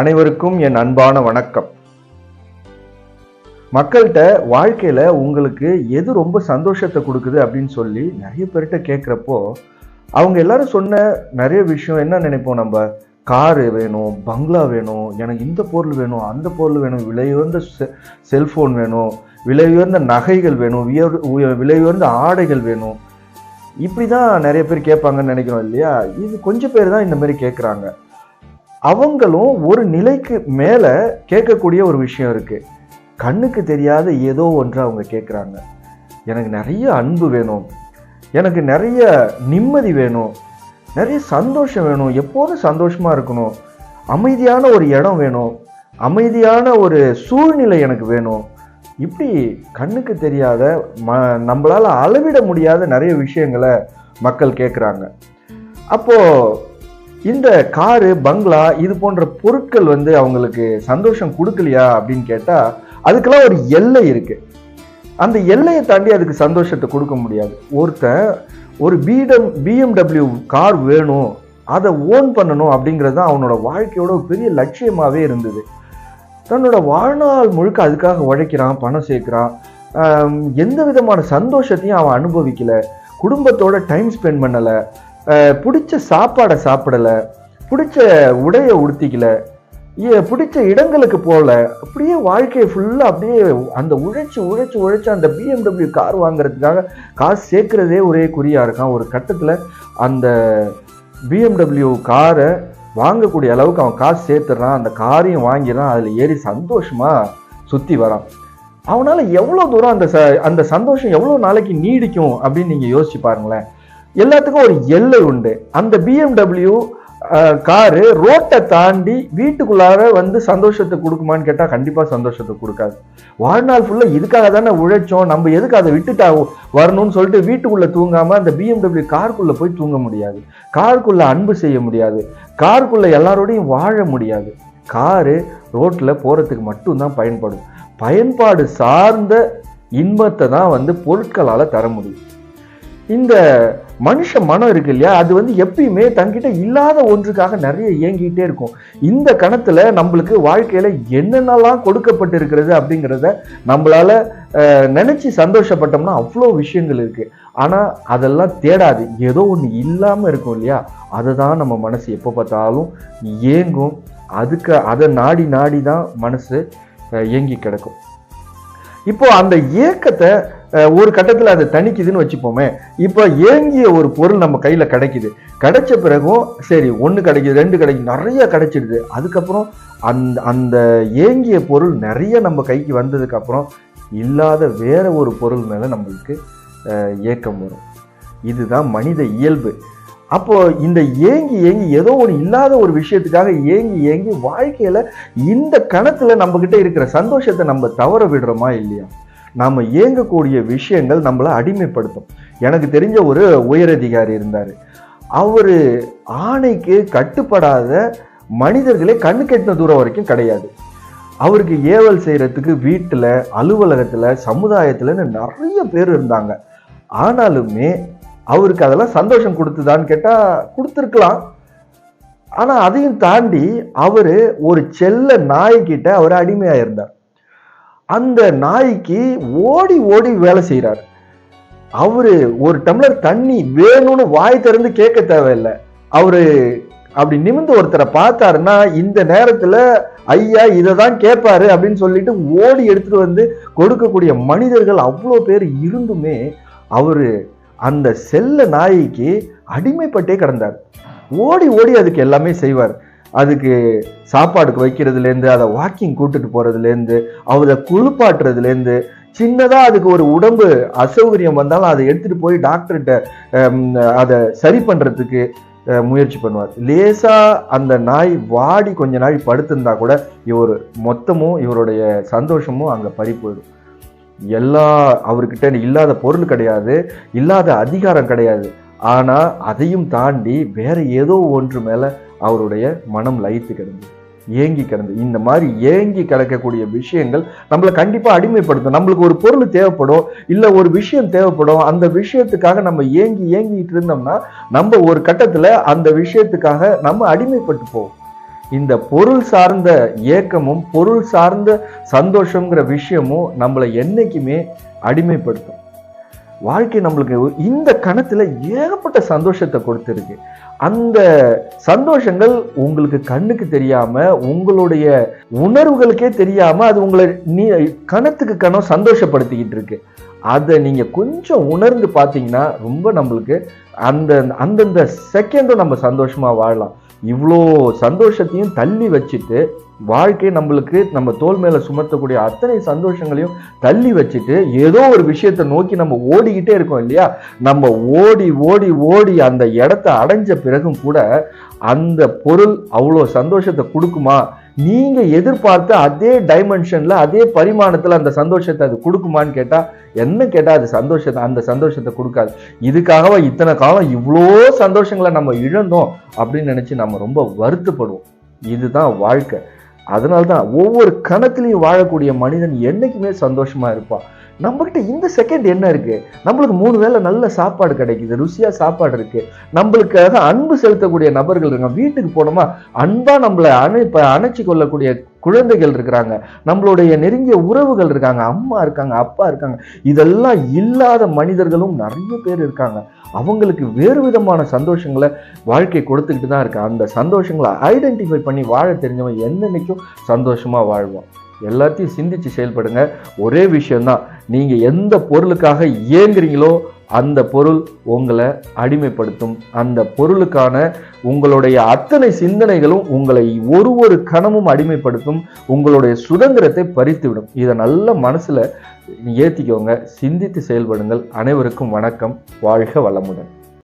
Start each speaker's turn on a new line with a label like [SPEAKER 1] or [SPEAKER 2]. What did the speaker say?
[SPEAKER 1] அனைவருக்கும் என் அன்பான வணக்கம். மக்கள்கிட்ட வாழ்க்கையில உங்களுக்கு எது ரொம்ப சந்தோஷத்தை கொடுக்குது அப்படின்னு சொல்லி நிறைய பேர்கிட்ட கேட்குறப்போ அவங்க எல்லாரும் சொன்ன நிறைய விஷயம் என்ன நினைப்போம், நம்ம காரு வேணும், பங்களா வேணும், எனக்கு இந்த பொருள் வேணும், அந்த பொருள் வேணும், விலை உயர்ந்த செல்ஃபோன் வேணும், விலை உயர்ந்த நகைகள் வேணும், விலை உயர்ந்த ஆடைகள் வேணும், இப்படி தான் நிறைய பேர் கேட்பாங்கன்னு நினைக்கிறோம் இல்லையா? இது கொஞ்சம் பேர் தான் இந்த மாதிரி கேட்குறாங்க. அவங்களும் ஒரு நிலைக்கு மேல கேட்கக்கூடிய ஒரு விஷயம் இருக்கு. கண்ணுக்கு தெரியாத ஏதோ ஒன்று அவங்க கேட்குறாங்க. எனக்கு நிறைய அன்பு வேணும், எனக்கு நிறைய நிம்மதி வேணும், நிறைய சந்தோஷம் வேணும், எப்போதும் சந்தோஷமா இருக்கணும், அமைதியான ஒரு இடம் வேணும், அமைதியான ஒரு சூழ்நிலை எனக்கு வேணும். இப்படி கண்ணுக்கு தெரியாத நம்மளால அளவிட முடியாத நிறைய விஷயங்களை மக்கள் கேட்குறாங்க. அப்போ இந்த காரு, பங்களா இது போன்ற பொருட்கள் அவங்களுக்கு சந்தோஷம் கொடுக்கலையா அப்படின்னு கேட்டா அதுக்கெல்லாம் ஒரு எல்லை இருக்கு. அந்த எல்லையை தாண்டி அதுக்கு சந்தோஷத்தை கொடுக்க முடியாது. ஒருத்தன் ஒரு BMW கார் வேணும், அதை ஓன் பண்ணணும் அப்படிங்கிறது தான் அவனோட வாழ்க்கையோட ஒரு பெரிய லட்சியமாவே இருந்தது. தன்னோட வாழ்நாள் முழுக்க அதுக்காக உழைக்கிறான், பணம் சேர்க்கிறான், எந்த விதமான சந்தோஷத்தையும் அவன் அனுபவிக்கல, குடும்பத்தோட டைம் ஸ்பெண்ட் பண்ணல, பிடிச்ச சாப்பாடை சாப்பிடல, பிடிச்ச உடையை உடுத்திக்கல, பிடிச்ச இடங்களுக்கு போகல. அப்படியே வாழ்க்கையை ஃபுல்லா அப்படியே அந்த உழைச்சு அந்த BMW கார் வாங்குறதுக்காக காசு சேர்க்கிறதே ஒரே குறியா இருக்கான். ஒரு கட்டத்துல அந்த BMW காரை வாங்கக்கூடிய அளவுக்கு அவன் காசு சேர்த்துறான், அந்த காரையும் வாங்கிடுறான், அதுல ஏறி சந்தோஷமா சுத்தி வரான். அவனால எவ்வளவு தூரம் அந்த சந்தோஷம் எவ்வளவு நாளைக்கு நீடிக்கும் அப்படின்னு நீங்க யோசிச்சு பாருங்களேன். எல்லாத்துக்கும் ஒரு எல்லை உண்டு. அந்த BMW காரு ரோட்டை தாண்டி வீட்டுக்குள்ளார சந்தோஷத்தை கொடுக்குமான்னு கேட்டா கண்டிப்பா சந்தோஷத்தை கொடுக்காது. வாழ்நாள் ஃபுல்லா இதுக்காக தானே உழைச்சோம், நம்ம எதுக்கு அதை விட்டுட்டா வரணும்னு சொல்லிட்டு வீட்டுக்குள்ள தூங்காம அந்த BMW காருக்குள்ள போய் தூங்க முடியாது, காருக்குள்ள அன்பு செய்ய முடியாது, காருக்குள்ள எல்லாரோடையும் வாழ முடியாது. காரு ரோட்ல போறதுக்கு மட்டும்தான் பயன்படும். பயன்பாடு சார்ந்த இன்பத்தை தான் பொருட்களால தர முடியும். இந்த மனுஷ மனம் இருக்கு இல்லையா, அது எப்பயுமே தங்கிட்ட இல்லாத ஒன்றுக்காக நிறைய இயங்கிட்டே இருக்கும். இந்த கணத்துல நம்மளுக்கு வாழ்க்கையில என்னென்னலாம் கொடுக்கப்பட்டு இருக்கிறது அப்படிங்கிறத நம்மளால நினைச்சு சந்தோஷப்பட்டோம்னா அவ்வளோ விஷயங்கள் இருக்கு. ஆனா அதெல்லாம் தேடாது, ஏதோ ஒண்ணு இல்லாம இருக்கும் இல்லையா, அதை தான் நம்ம மனசு எப்போ பார்த்தாலும் ஏங்கும். அதை நாடி தான் மனசு ஏங்கி கிடக்கும். இப்போ அந்த ஏக்கத்தை ஒரு கட்டத்துல அதை தணிக்குதுன்னு வச்சுப்போமே. இப்போ ஏங்கிய ஒரு பொருள் நம்ம கையில கிடைச்ச பிறகும் சரி, 1 கிடைக்குது, 2 கிடைக்குது, நிறைய கிடைச்சிடுது. அதுக்கப்புறம் அந்த ஏங்கிய பொருள் நிறைய நம்ம கைக்கு வந்ததுக்கு அப்புறம் இல்லாத வேற ஒரு பொருள் மேல நம்மளுக்கு ஏக்கம் வரும். இதுதான் மனித இயல்பு. அப்போ இந்த ஏங்கி ஏதோ ஒரு இல்லாத ஒரு விஷயத்துக்காக ஏங்கி வாழ்க்கையில இந்த கணத்துல நம்ம கிட்ட இருக்கிற சந்தோஷத்தை நம்ம தவற விடுறோமா இல்லையா? நாம ஏங்கக்கூடிய விஷயங்கள் நம்மளை அடிமைப்படுத்தும். எனக்கு தெரிஞ்ச ஒரு உயரதிகாரி இருந்தாரு. அவரு ஆணைக்கு கட்டுப்படாத மனிதர்களே கண்ணு கெட்டின தூரம் வரைக்கும் கிடையாது. அவருக்கு ஏவல் செய்யறதுக்கு வீட்டுல, அலுவலகத்துல, சமுதாயத்துலன்னு நிறைய பேர் இருந்தாங்க. ஆனாலுமே அவருக்கு அதெல்லாம் சந்தோஷம் கொடுத்துதான்னு கேட்டா கொடுத்துருக்கலாம். ஆனா அதையும் தாண்டி அவரு ஒரு செல்ல நாய்கிட்ட அவர் அடிமையா இருந்தார். அந்த நாய்க்கு ஓடி வேலை செய்யறார். அவரு ஒரு டம்ளர் தண்ணி வேணும்னு வாய் திறந்து கேட்க தேவையில்லை. அவரு அப்படி நிமிர்ந்து ஒருத்தரை பார்த்தாருன்னா இந்த நேரத்துல ஐயா இதைதான் கேட்பாரு அப்படின்னு சொல்லிட்டு ஓடி எடுத்துட்டு கொடுக்கக்கூடிய மனிதர்கள் அவ்வளோ பேர் இருந்துமே அவரு அந்த செல்ல நாய்க்கு அடிமைப்பட்டே கிடந்தார். ஓடி அதுக்கு எல்லாமே செய்வார். அதுக்கு சாப்பாடுக்கு வைக்கிறதுலேருந்து, அதை வாக்கிங் கூட்டிட்டு போறதுலேருந்து, அவரை குளிப்பாட்டுறதுலேருந்து, சின்னதா அதுக்கு ஒரு உடம்பு அசௌகரியம் வந்தாலும் அதை எடுத்துட்டு போய் டாக்டர்கிட்ட அதை சரி பண்றதுக்கு முயற்சி பண்ணுவார். லேசா அந்த நாய் வாடி கொஞ்ச நாள் படுத்திருந்தா கூட இவருடைய சந்தோஷமும் அங்க பறி போயிடும். அவர்கிட்ட இல்லாத பொருள் கிடையாது, இல்லாத அதிகாரம் கிடையாது. ஆனா அதையும் தாண்டி வேற ஏதோ ஒன்று மேல அவருடைய மனம் லயித்து கிடந்தது, ஏங்கி கிடந்தது. இந்த மாதிரி ஏங்கி கிடக்கக்கூடிய விஷயங்கள் நம்மளை கண்டிப்பா அடிமைப்படுத்தும். நம்மளுக்கு ஒரு பொருள் தேவைப்படும், இல்ல ஒரு விஷயம் தேவைப்படும், அந்த விஷயத்துக்காக நம்ம ஏங்கிட்டு இருந்தோம்னா நம்ம ஒரு கட்டத்துல அந்த விஷயத்துக்காக நம்ம அடிமைப்பட்டு போவோம். இந்த பொருள் சார்ந்த ஏக்கமும் பொருள் சார்ந்த சந்தோஷங்கிற விஷயமும் நம்மளை என்னைக்குமே அடிமைப்படுத்தும். வாழ்க்கை நம்மளுக்கு இந்த கணத்துல ஏகப்பட்ட சந்தோஷத்தை கொடுத்துருக்கு. அந்த சந்தோஷங்கள் உங்களுக்கு கண்ணுக்கு தெரியாம, உங்களுடைய உணர்வுகளுக்கே தெரியாம அது உங்களை கணத்துக்கு கணம் சந்தோஷப்படுத்திக்கிட்டு இருக்கு. அதை நீங்க கொஞ்சம் உணர்ந்து பார்த்தீங்கன்னா ரொம்ப நம்மளுக்கு அந்தந்த செகண்டும் நம்ம சந்தோஷமா வாழலாம். இவ்வளோ சந்தோஷத்தையும் தள்ளி வச்சுட்டு வாழ்க்கை நம்மளுக்கு நம்ம தோல் மேல சுமத்தக்கூடிய அத்தனை சந்தோஷங்களையும் தள்ளி வச்சுட்டு ஏதோ ஒரு விஷயத்தை நோக்கி நம்ம ஓடிக்கிட்டே இருக்கோம் இல்லையா? நம்ம ஓடி ஓடி ஓடி அந்த இடத்த அடைஞ்ச பிறகும் கூட அந்த பொருள் அவ்வளோ சந்தோஷத்தை கொடுக்குமா? நீங்க எதிர்பார்த்த அதே டைமென்ஷன்ல அதே பரிமாணத்துல அந்த சந்தோஷத்தை அது கொடுக்குமான்னு கேட்டா அது அந்த சந்தோஷத்தை கொடுக்காது. இதுக்காகவா இத்தனை காலம் இவ்வளோ சந்தோஷங்களை நம்ம இழந்தோம் அப்படின்னு நினைச்சு நம்ம ரொம்ப வருத்தப்படுவோம். இதுதான் வாழ்க்கை. அதனால்தான் ஒவ்வொரு கணத்திலையும் வாழக்கூடிய மனிதன் என்னைக்குமே சந்தோஷமா இருப்பான். நம்மகிட்ட இந்த செகண்ட் என்ன இருக்கு? நம்மளுக்கு 3 வேளை நல்ல சாப்பாடு கிடைக்குது, ருசியா சாப்பாடு இருக்கு, நம்மளுக்காக அன்பு செலுத்தக்கூடிய நபர்கள் இருக்காங்க, வீட்டுக்கு போனோமா அன்பா நம்மளை அணைச்சி கொள்ளக்கூடிய குழந்தைகள் இருக்கிறாங்க, நம்மளுடைய நெருங்கிய உறவுகள் இருக்காங்க, அம்மா இருக்காங்க, அப்பா இருக்காங்க. இதெல்லாம் இல்லாத மனிதர்களும் நிறைய பேர் இருக்காங்க. அவங்களுக்கு வேறு விதமான சந்தோஷங்களை வாழ்க்கை கொடுத்துக்கிட்டு தான் இருக்கு. அந்த சந்தோஷங்களை ஐடென்டிஃபை பண்ணி வாழ தெரிஞ்சவன் என்னன்னைக்கும் சந்தோஷமா வாழ்வான். எல்லாத்தையும் சிந்திச்சு செயல்படுங்க. ஒரே விஷயம்தான், நீங்க எந்த பொருளுக்காக ஏங்குறீங்களோ அந்த பொருள் உங்களை அடிமைப்படுத்தும். அந்த பொருளுக்கான உங்களுடைய அத்தனை சிந்தனைகளும் உங்களை ஒரு கணமும் அடிமைப்படுத்தும், உங்களுடைய சுதந்திரத்தை பறித்துவிடும். இதை நல்ல மனசுல ஏத்திக்கோங்க, சிந்தித்து செயல்படுங்கள். அனைவருக்கும் வணக்கம். வாழ்க வளமுடன்.